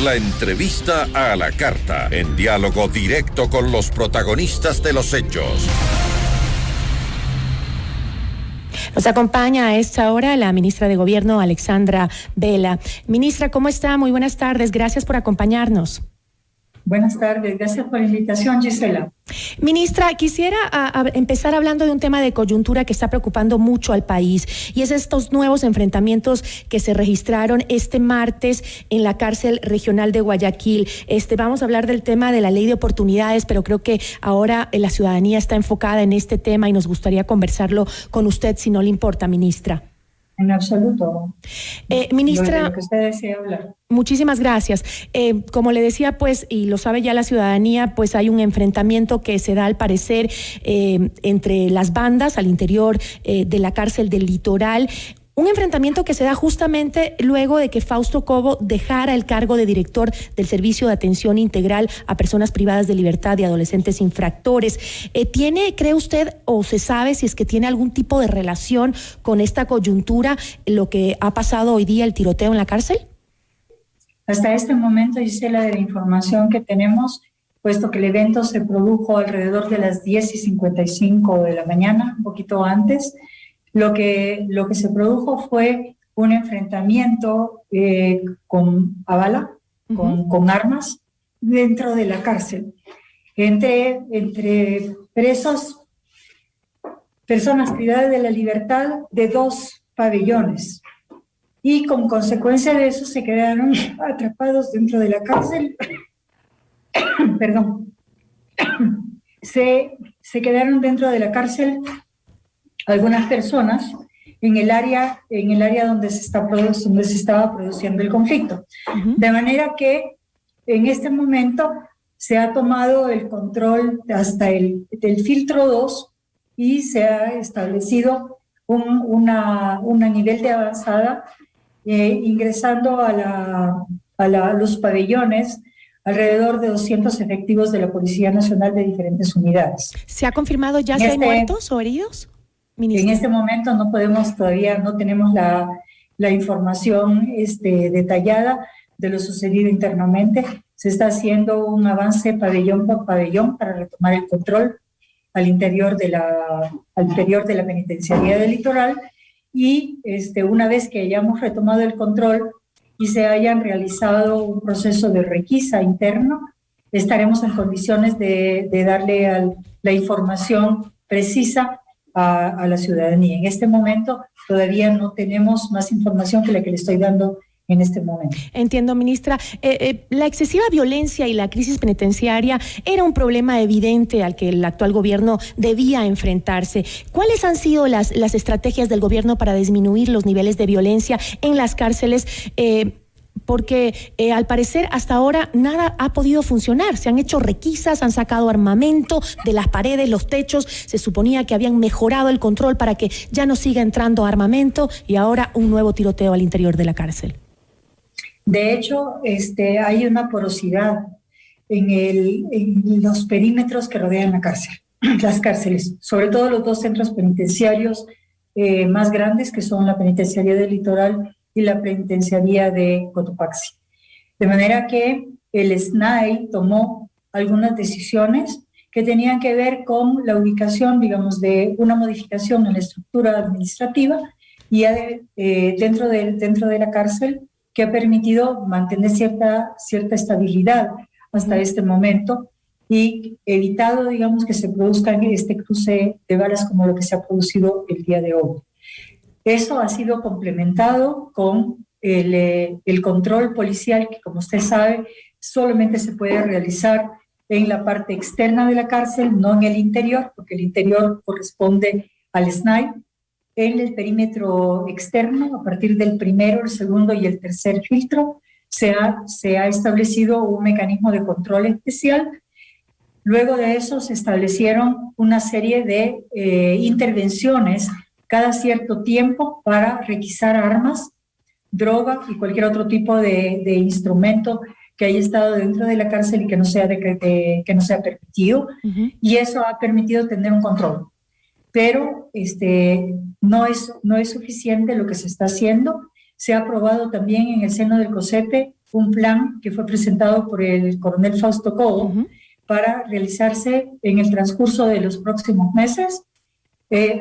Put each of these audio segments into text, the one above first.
La entrevista a la carta, en diálogo directo con los protagonistas de los hechos. Nos acompaña a esta hora la ministra de Gobierno, Alexandra Vela. Ministra, ¿cómo está? Muy buenas tardes. Gracias por acompañarnos. Buenas tardes. Gracias por la invitación, Gisela. Ministra, quisiera empezar hablando de un tema de coyuntura que está preocupando mucho al país, y es estos nuevos enfrentamientos que se registraron este martes en la cárcel regional de Guayaquil. Vamos a hablar del tema de la ley de oportunidades, pero creo que ahora la ciudadanía está enfocada en este tema y nos gustaría conversarlo con usted, si no le importa, ministra. En absoluto. Ministra, lo que usted desea hablar. Muchísimas gracias. Como le decía, pues, y lo sabe ya la ciudadanía, pues hay un enfrentamiento que se da al parecer entre las bandas al interior de la cárcel del Litoral. Un enfrentamiento que se da justamente luego de que Fausto Cobo dejara el cargo de director del Servicio de Atención Integral a Personas Privadas de Libertad y Adolescentes Infractores. ¿Cree usted, o se sabe si es que tiene algún tipo de relación con esta coyuntura, lo que ha pasado hoy día, el tiroteo en la cárcel? Hasta este momento, Gisela, de la información que tenemos, puesto que el evento se produjo alrededor de las 10:55 de la mañana, un poquito antes, lo que se produjo fue un enfrentamiento a bala, con armas, dentro de la cárcel, entre presos, personas privadas de la libertad de dos pabellones. Y como consecuencia de eso se quedaron atrapados dentro de la cárcel. Perdón. Se quedaron dentro de la cárcel algunas personas en el área donde se estaba produciendo el conflicto. De manera que en este momento se ha tomado el control hasta el filtro 2 y se ha establecido un nivel de avanzada, ingresando a los pabellones alrededor de 200 efectivos de la Policía Nacional de diferentes unidades. ¿Se ha confirmado ya si hay muertos o heridos, ministra? En este momento todavía no tenemos la información detallada de lo sucedido internamente. Se está haciendo un avance pabellón por pabellón para retomar el control al interior de la penitenciaría del Litoral, y una vez que hayamos retomado el control y se hayan realizado un proceso de requisa interno, estaremos en condiciones de darle la información precisa a la ciudadanía. En este momento todavía no tenemos más información que la que le estoy dando en este momento. Entiendo, ministra. La excesiva violencia y la crisis penitenciaria era un problema evidente al que el actual gobierno debía enfrentarse. ¿Cuáles han sido las estrategias del gobierno para disminuir los niveles de violencia en las cárceles? Porque al parecer hasta ahora nada ha podido funcionar. Se han hecho requisas, han sacado armamento de las paredes, los techos. Se suponía que habían mejorado el control para que ya no siga entrando armamento, y ahora un nuevo tiroteo al interior de la cárcel. De hecho, hay una porosidad en los perímetros que rodean las cárceles, sobre todo los dos centros penitenciarios más grandes, que son la penitenciaría del Litoral y la penitenciaría de Cotopaxi. De manera que el SNAI tomó algunas decisiones que tenían que ver con la ubicación, digamos, de una modificación en la estructura administrativa y dentro de la cárcel, que ha permitido mantener cierta estabilidad hasta este momento y evitado, digamos, que se produzca este cruce de balas como lo que se ha producido el día de hoy. Eso ha sido complementado con el control policial, que, como usted sabe, solamente se puede realizar en la parte externa de la cárcel, no en el interior, porque el interior corresponde al SNAI. En el perímetro externo, a partir del primero, el segundo y el tercer filtro, se ha establecido un mecanismo de control especial. Luego de eso se establecieron una serie de intervenciones cada cierto tiempo para requisar armas, droga y cualquier otro tipo de instrumento que haya estado dentro de la cárcel y que no sea permitido. Y eso ha permitido tener un control. Pero no es suficiente lo que se está haciendo. Se ha aprobado también en el seno del COSEPE un plan que fue presentado por el coronel Fausto Cobo para realizarse en el transcurso de los próximos meses,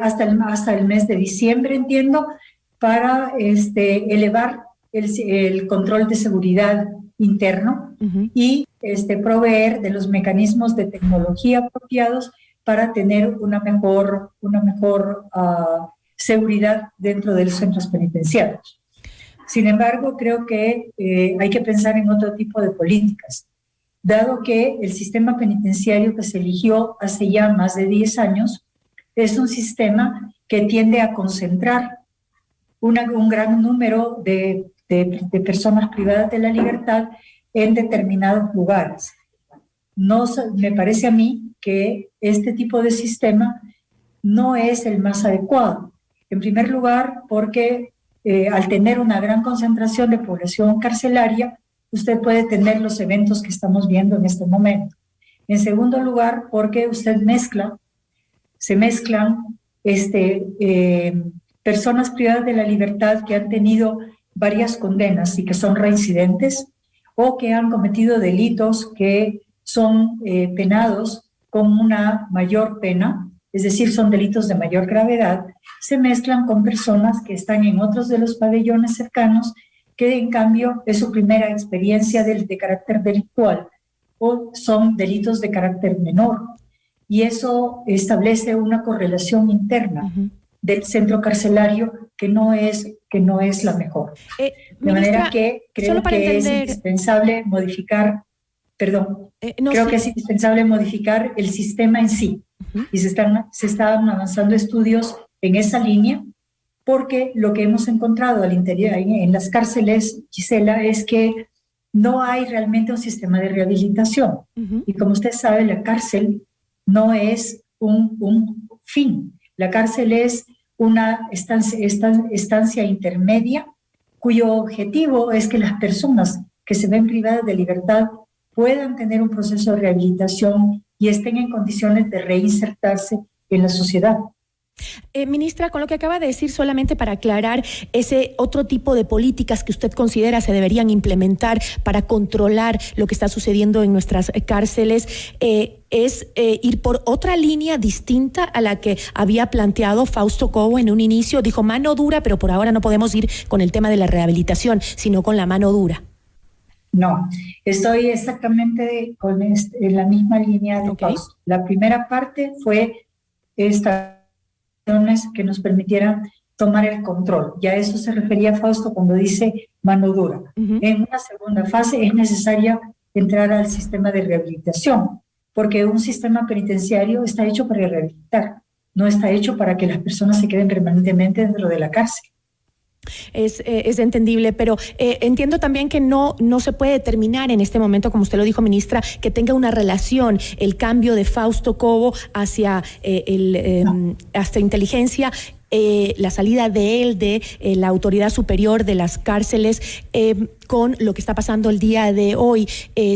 hasta el mes de diciembre, entiendo, para elevar el control de seguridad interno y proveer de los mecanismos de tecnología apropiados para tener una mejor seguridad dentro de los centros penitenciarios. Sin embargo, creo que hay que pensar en otro tipo de políticas, dado que el sistema penitenciario que se eligió hace ya más de 10 años es un sistema que tiende a concentrar un gran número de personas privadas de la libertad en determinados lugares. No, me parece a mí que este tipo de sistema no es el más adecuado. En primer lugar, porque al tener una gran concentración de población carcelaria, usted puede tener los eventos que estamos viendo en este momento. En segundo lugar, porque usted se mezclan personas privadas de la libertad que han tenido varias condenas y que son reincidentes o que han cometido delitos que son penados con una mayor pena, es decir, son delitos de mayor gravedad, se mezclan con personas que están en otros de los pabellones cercanos que en cambio es su primera experiencia de carácter delictual o son delitos de carácter menor. Y eso establece una correlación interna del centro carcelario que no es la mejor. De manera que creo que es indispensable modificar, que es indispensable modificar el sistema en sí. Y se están avanzando estudios en esa línea, porque lo que hemos encontrado al interior, en las cárceles, Gisela, es que no hay realmente un sistema de rehabilitación. Y como usted sabe, la cárcel no es un fin. La cárcel es una estancia intermedia cuyo objetivo es que las personas que se ven privadas de libertad puedan tener un proceso de rehabilitación y estén en condiciones de reinsertarse en la sociedad. Ministra, con lo que acaba de decir, solamente para aclarar, ese otro tipo de políticas que usted considera se deberían implementar para controlar lo que está sucediendo en nuestras cárceles, es ir por otra línea distinta a la que había planteado Fausto Cobo en un inicio. Dijo mano dura, pero por ahora no podemos ir con el tema de la rehabilitación, sino con la mano dura. No, estoy exactamente en la misma línea de Fausto. La primera parte fue que nos permitieran tomar el control. Ya a eso se refería Fausto cuando dice mano dura. En una segunda fase es necesaria entrar al sistema de rehabilitación, porque un sistema penitenciario está hecho para rehabilitar, no está hecho para que las personas se queden permanentemente dentro de la cárcel. Es entendible, pero entiendo también que no se puede determinar en este momento, como usted lo dijo, ministra, que tenga una relación el cambio de Fausto Cobo hacia hasta inteligencia, la salida de él de la autoridad superior de las cárceles con lo que está pasando el día de hoy.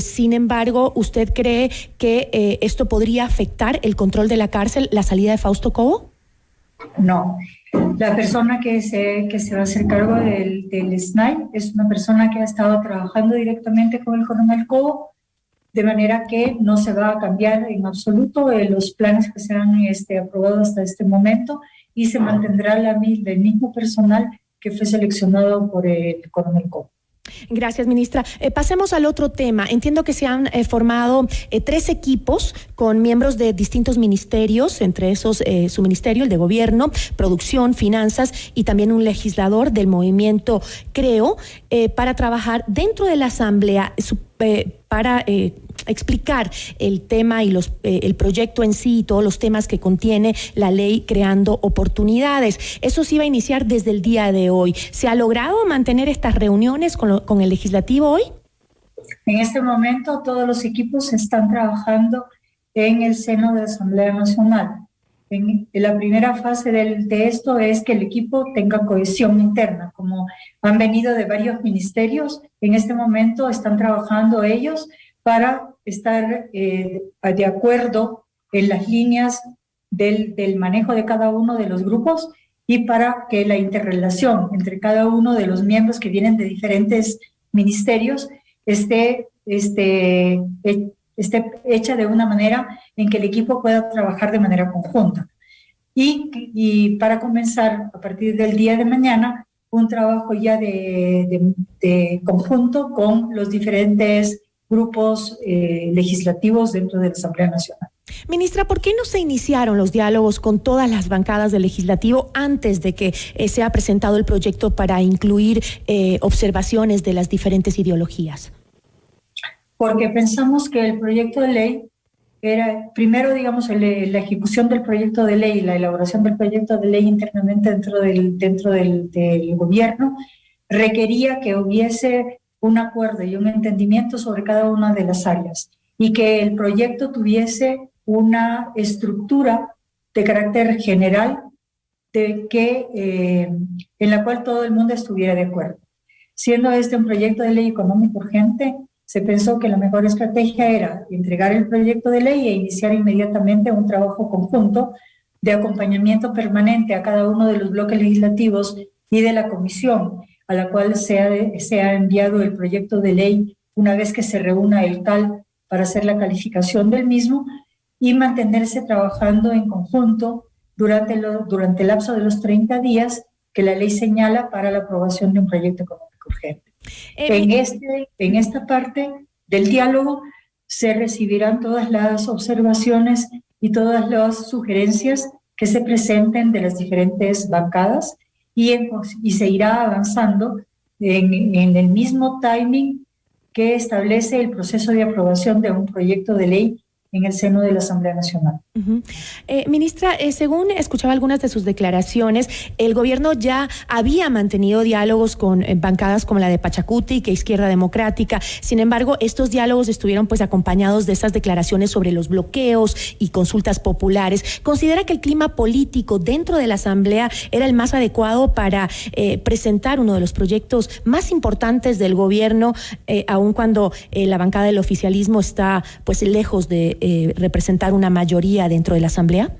Sin embargo, ¿usted cree que esto podría afectar el control de la cárcel, la salida de Fausto Cobo? No. La persona que se va a hacer cargo del SNAI es una persona que ha estado trabajando directamente con el coronel Cobo, de manera que no se va a cambiar en absoluto los planes que se han aprobado hasta este momento y se mantendrá el mismo personal que fue seleccionado por el coronel Cobo. Gracias, ministra. Pasemos al otro tema. Entiendo que se han formado 3 equipos con miembros de distintos ministerios, entre esos su ministerio, el de Gobierno, Producción, Finanzas y también un legislador del movimiento Creo, para trabajar dentro de la Asamblea para explicar el tema y el proyecto en sí y todos los temas que contiene la ley Creando Oportunidades. Eso se iba a iniciar desde el día de hoy. ¿Se ha logrado mantener estas reuniones con el legislativo hoy? En este momento todos los equipos están trabajando en el seno de la Asamblea Nacional. En la primera fase de esto es que el equipo tenga cohesión interna. Como han venido de varios ministerios, en este momento están trabajando ellos para estar de acuerdo en las líneas del manejo de cada uno de los grupos y para que la interrelación entre cada uno de los miembros que vienen de diferentes ministerios esté hecha de una manera en que el equipo pueda trabajar de manera conjunta. Y para comenzar, a partir del día de mañana, un trabajo ya de conjunto con los diferentes grupos legislativos dentro de la Asamblea Nacional. Ministra, ¿por qué no se iniciaron los diálogos con todas las bancadas del Legislativo antes de que sea presentado el proyecto para incluir observaciones de las diferentes ideologías? Porque pensamos que el proyecto de ley era, primero, digamos, la ejecución del proyecto de ley, la elaboración del proyecto de ley internamente dentro del gobierno, requería que hubiese un acuerdo y un entendimiento sobre cada una de las áreas y que el proyecto tuviese una estructura de carácter general en la cual todo el mundo estuviera de acuerdo. Siendo este un proyecto de ley económico urgente, se pensó que la mejor estrategia era entregar el proyecto de ley e iniciar inmediatamente un trabajo conjunto de acompañamiento permanente a cada uno de los bloques legislativos y de la comisión a la cual se ha enviado el proyecto de ley una vez que se reúna el CAL para hacer la calificación del mismo y mantenerse trabajando en conjunto durante el lapso de los 30 días que la ley señala para la aprobación de un proyecto económico urgente. En esta parte del diálogo se recibirán todas las observaciones y todas las sugerencias que se presenten de las diferentes bancadas y se irá avanzando en el mismo timing que establece el proceso de aprobación de un proyecto de ley en el seno de la Asamblea Nacional. Ministra, según escuchaba algunas de sus declaraciones, el gobierno ya había mantenido diálogos con bancadas como la de Pachacuti, que Izquierda Democrática. Sin embargo, estos diálogos estuvieron pues acompañados de esas declaraciones sobre los bloqueos y consultas populares. ¿Considera que el clima político dentro de la Asamblea era el más adecuado para presentar uno de los proyectos más importantes del gobierno, aun cuando la bancada del oficialismo está pues lejos de representar una mayoría dentro de la Asamblea?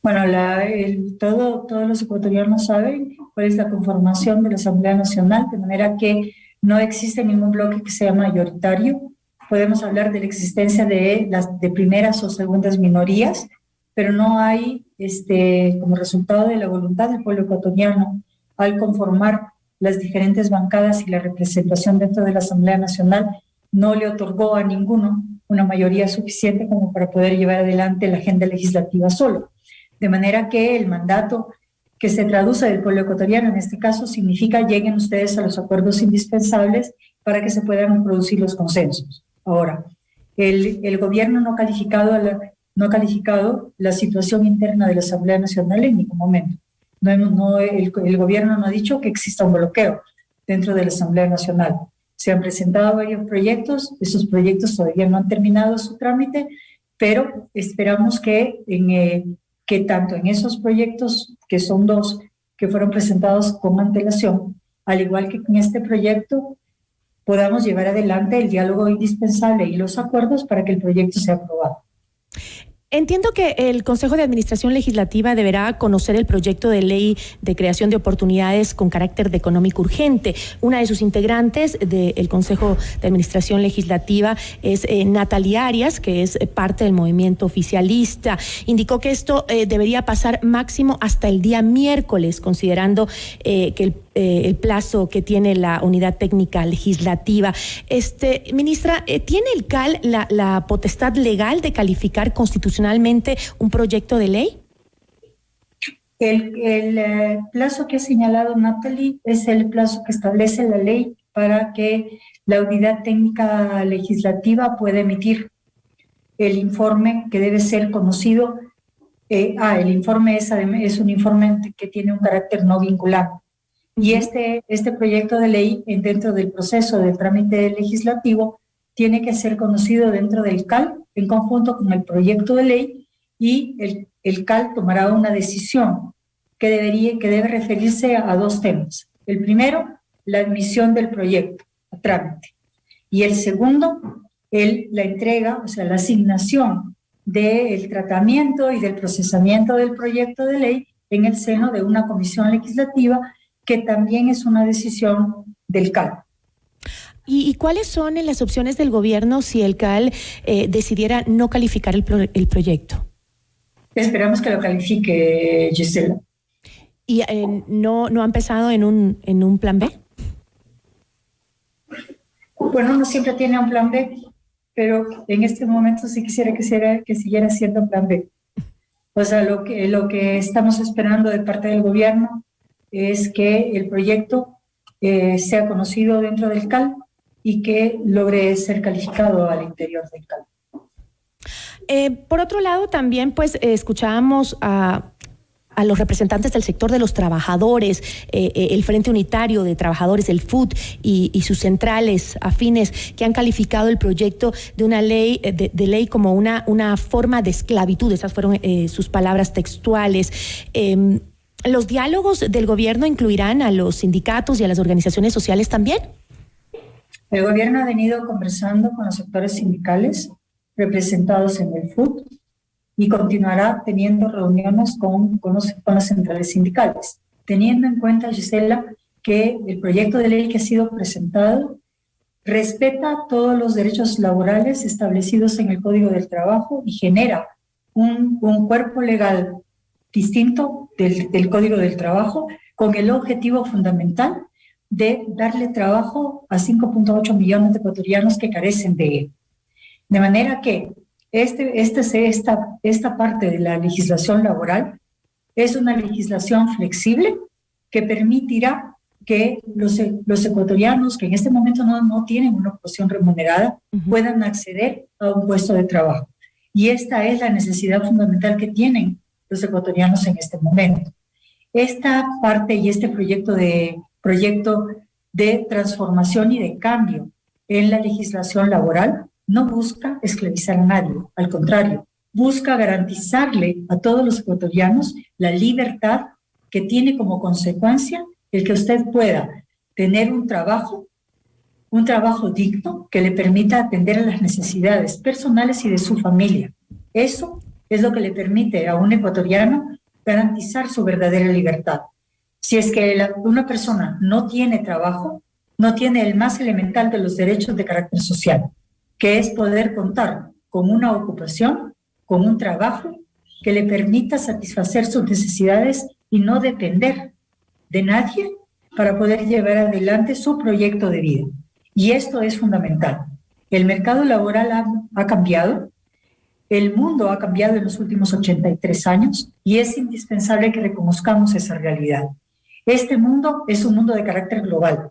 Bueno, todos los ecuatorianos saben cuál es la conformación de la Asamblea Nacional, de manera que no existe ningún bloque que sea mayoritario. Podemos hablar de la existencia de primeras o segundas minorías, pero no hay, como resultado de la voluntad del pueblo ecuatoriano, al conformar las diferentes bancadas y la representación dentro de la Asamblea Nacional, no le otorgó a ninguno una mayoría suficiente como para poder llevar adelante la agenda legislativa solo. De manera que el mandato que se traduce del pueblo ecuatoriano, en este caso, significa lleguen ustedes a los acuerdos indispensables para que se puedan producir los consensos. Ahora, el gobierno no ha calificado la situación interna de la Asamblea Nacional en ningún momento. El gobierno no ha dicho que exista un bloqueo dentro de la Asamblea Nacional. Se han presentado varios proyectos, esos proyectos todavía no han terminado su trámite, pero esperamos que tanto en esos proyectos, que son 2, que fueron presentados con antelación, al igual que en este proyecto, podamos llevar adelante el diálogo indispensable y los acuerdos para que el proyecto sea aprobado. Entiendo que el Consejo de Administración Legislativa deberá conocer el proyecto de ley de creación de oportunidades con carácter de económico urgente. Una de sus integrantes del Consejo de Administración Legislativa es Natalia Arias, que es parte del movimiento oficialista. Indicó que esto debería pasar máximo hasta el día miércoles, considerando que el plazo que tiene la unidad técnica legislativa. Ministra, ¿tiene el CAL la potestad legal de calificar constitucionalmente un proyecto de ley? El plazo que ha señalado Natalie es el plazo que establece la ley para que la unidad técnica legislativa pueda emitir el informe que debe ser conocido. El informe es un informe que tiene un carácter no vinculante. Y este proyecto de ley, dentro del proceso del trámite legislativo, tiene que ser conocido dentro del CAL en conjunto con el proyecto de ley, y el CAL tomará una decisión que debe referirse a 2 temas. El primero, la admisión del proyecto a trámite. Y el segundo, la entrega, o sea, la asignación del tratamiento y del procesamiento del proyecto de ley en el seno de una comisión legislativa, que también es una decisión del CAL. ¿Y cuáles son las opciones del gobierno si el CAL decidiera no calificar el proyecto? Esperamos que lo califique, Gisela. ¿Y no han pensado en un plan B? Bueno, uno siempre tiene un plan B, pero en este momento sí quisiera que siguiera siendo un plan B. O sea, lo que estamos esperando de parte del gobierno es que el proyecto sea conocido dentro del CAL y que logre ser calificado al interior del CAL. Por otro lado, también pues escuchábamos a los representantes del sector de los trabajadores, el Frente Unitario de Trabajadores, el FUT y sus centrales afines, que han calificado el proyecto de una ley, de ley como una forma de esclavitud. Esas fueron sus palabras textuales. ¿Los diálogos del gobierno incluirán a los sindicatos y a las organizaciones sociales también? El gobierno ha venido conversando con los sectores sindicales representados en el FUT y continuará teniendo reuniones con las centrales sindicales, teniendo en cuenta, Gisela, que el proyecto de ley que ha sido presentado respeta todos los derechos laborales establecidos en el Código del Trabajo y genera un cuerpo legal distinto del Código del Trabajo con el objetivo fundamental de darle trabajo a 5.8 millones de ecuatorianos que carecen de él. De manera que esta parte de la legislación laboral es una legislación flexible que permitirá que los ecuatorianos que en este momento no tienen una posición remunerada puedan acceder a un puesto de trabajo. Y esta es la necesidad fundamental que tienen los ecuatorianos en este momento. Esta parte y este proyecto de transformación y de cambio en la legislación laboral no busca esclavizar a nadie, al contrario, busca garantizarle a todos los ecuatorianos la libertad que tiene como consecuencia el que usted pueda tener un trabajo digno que le permita atender a las necesidades personales y de su familia. Eso es lo que le permite a un ecuatoriano garantizar su verdadera libertad. Si es que una persona no tiene trabajo, no tiene el más elemental de los derechos de carácter social, que es poder contar con una ocupación, con un trabajo que le permita satisfacer sus necesidades y no depender de nadie para poder llevar adelante su proyecto de vida. Y esto es fundamental. El mercado laboral ha cambiado, el mundo ha cambiado en los últimos 83 años y es indispensable que reconozcamos esa realidad. Este mundo es un mundo de carácter global.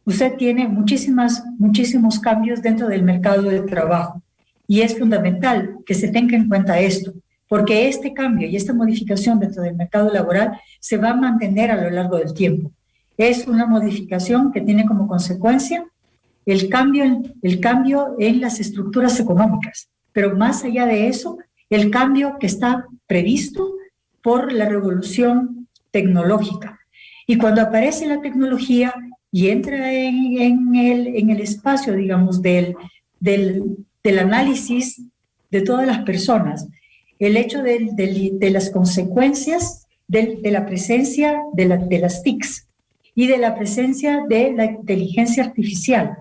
Usted tiene muchísimos cambios dentro del mercado del trabajo y es fundamental que se tenga en cuenta esto, porque este cambio y esta modificación dentro del mercado laboral se va a mantener a lo largo del tiempo. Es una modificación que tiene como consecuencia el cambio en las estructuras económicas, pero más allá de eso, el cambio que está previsto por la revolución tecnológica. Y cuando aparece la tecnología y entra en el espacio, digamos, del análisis de todas las personas, el hecho de las consecuencias de la presencia de las TICs y de la presencia de la inteligencia artificial.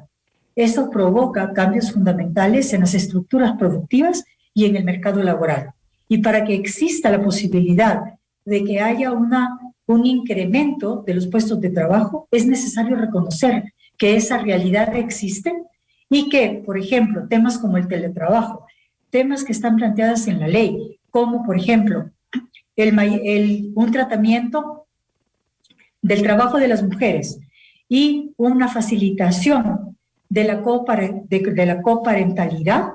Eso provoca cambios fundamentales en las estructuras productivas y en el mercado laboral. Y para que exista la posibilidad de que haya un incremento de los puestos de trabajo, es necesario reconocer que esa realidad existe y que, por ejemplo, temas como el teletrabajo, temas que están planteados en la ley, como, por ejemplo, un tratamiento del trabajo de las mujeres y una facilitación de la coparentalidad,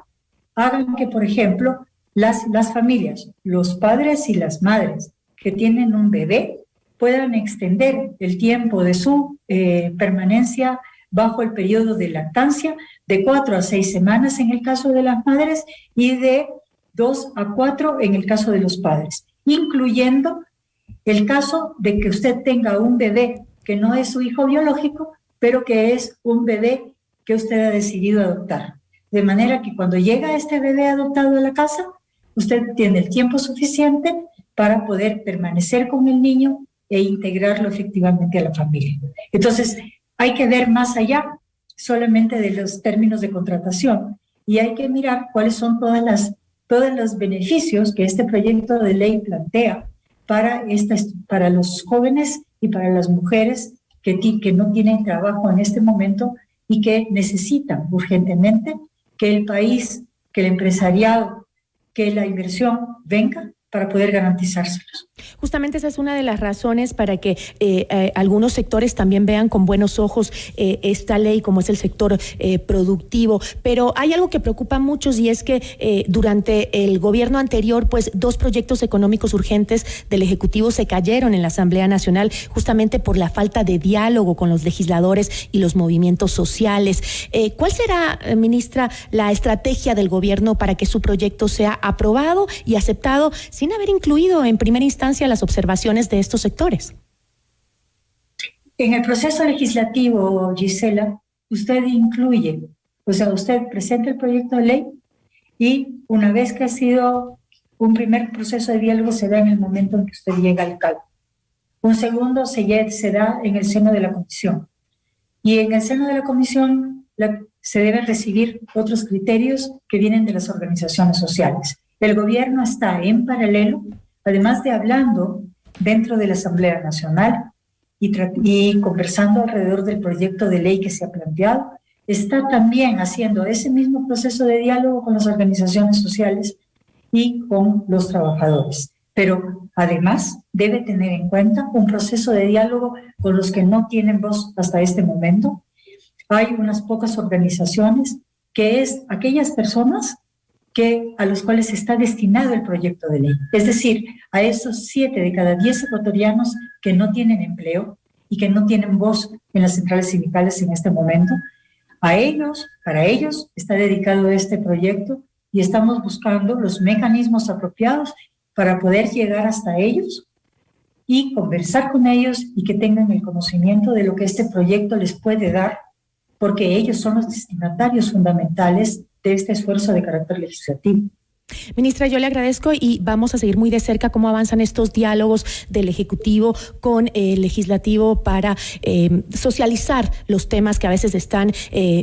hagan que, por ejemplo, las familias, los padres y las madres que tienen un bebé puedan extender el tiempo de su permanencia bajo el periodo de lactancia de 4 a 6 semanas en el caso de las madres y de 2 a 4 en el caso de los padres, incluyendo el caso de que usted tenga un bebé que no es su hijo biológico, pero que es un bebé que usted ha decidido adoptar. De manera que cuando llega este bebé adoptado a la casa, usted tiene el tiempo suficiente para poder permanecer con el niño e integrarlo efectivamente a la familia. Entonces, hay que ver más allá solamente de los términos de contratación y hay que mirar cuáles son todos los beneficios que este proyecto de ley plantea para los jóvenes y para las mujeres que no tienen trabajo en este momento y que necesitan urgentemente que el país, que el empresariado, que la inversión venga para poder garantizárselos. Justamente esa es una de las razones para que algunos sectores también vean con buenos ojos esta ley, como es el sector productivo. Pero hay algo que preocupa a muchos y es que durante el gobierno anterior, pues 2 proyectos económicos urgentes del Ejecutivo se cayeron en la Asamblea Nacional justamente por la falta de diálogo con los legisladores y los movimientos sociales. ¿Cuál será, ministra, la estrategia del gobierno para que su proyecto sea aprobado y aceptado sin haber incluido en primera instancia las observaciones de estos sectores? En el proceso legislativo, Gisela, usted incluye, usted presenta el proyecto de ley y una vez que ha sido un primer proceso de diálogo se da en el momento en que usted llega al CAL. Un segundo se da en el seno de la comisión. Y en el seno de la comisión se deben recibir otros criterios que vienen de las organizaciones sociales. El gobierno está en paralelo, además de hablando dentro de la Asamblea Nacional y conversando alrededor del proyecto de ley que se ha planteado, está también haciendo ese mismo proceso de diálogo con las organizaciones sociales y con los trabajadores. Pero además debe tener en cuenta un proceso de diálogo con los que no tienen voz hasta este momento. Hay unas pocas organizaciones que es aquellas personas a los cuales está destinado el proyecto de ley. Es decir, a esos 7 de cada 10 ecuatorianos que no tienen empleo y que no tienen voz en las centrales sindicales en este momento, para ellos está dedicado este proyecto y estamos buscando los mecanismos apropiados para poder llegar hasta ellos y conversar con ellos y que tengan el conocimiento de lo que este proyecto les puede dar, porque ellos son los destinatarios fundamentales de este esfuerzo de carácter legislativo. Ministra, yo le agradezco y vamos a seguir muy de cerca cómo avanzan estos diálogos del Ejecutivo con el Legislativo para socializar los temas que a veces están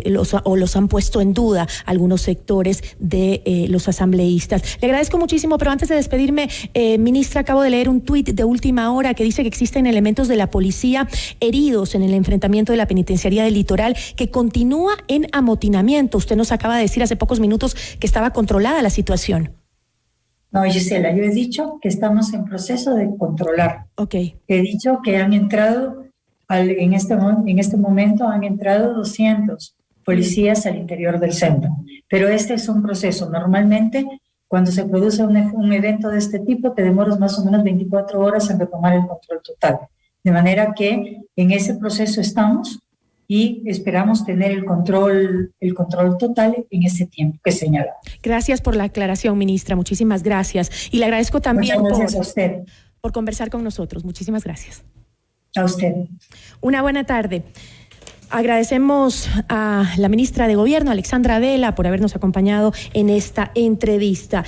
los han puesto en duda algunos sectores de los asambleístas. Le agradezco muchísimo, pero antes de despedirme, ministra, acabo de leer un tuit de última hora que dice que existen elementos de la policía heridos en el enfrentamiento de la penitenciaría del Litoral que continúa en amotinamiento. Usted nos acaba de decir hace pocos minutos que estaba controlada la situación. No, Gisela, yo he dicho que estamos en proceso de controlar. Okay. He dicho que han entrado, en este momento han entrado 200 policías al interior del centro. Pero este es un proceso. Normalmente, cuando se produce un evento de este tipo, te demoras más o menos 24 horas en retomar el control total. De manera que en ese proceso estamos y esperamos tener el control total en ese tiempo que señala. Gracias por la aclaración, ministra. Muchísimas gracias. Y le agradezco también por conversar con nosotros. Muchísimas gracias. A usted. Una buena tarde. Agradecemos a la ministra de Gobierno, Alexandra Vela, por habernos acompañado en esta entrevista.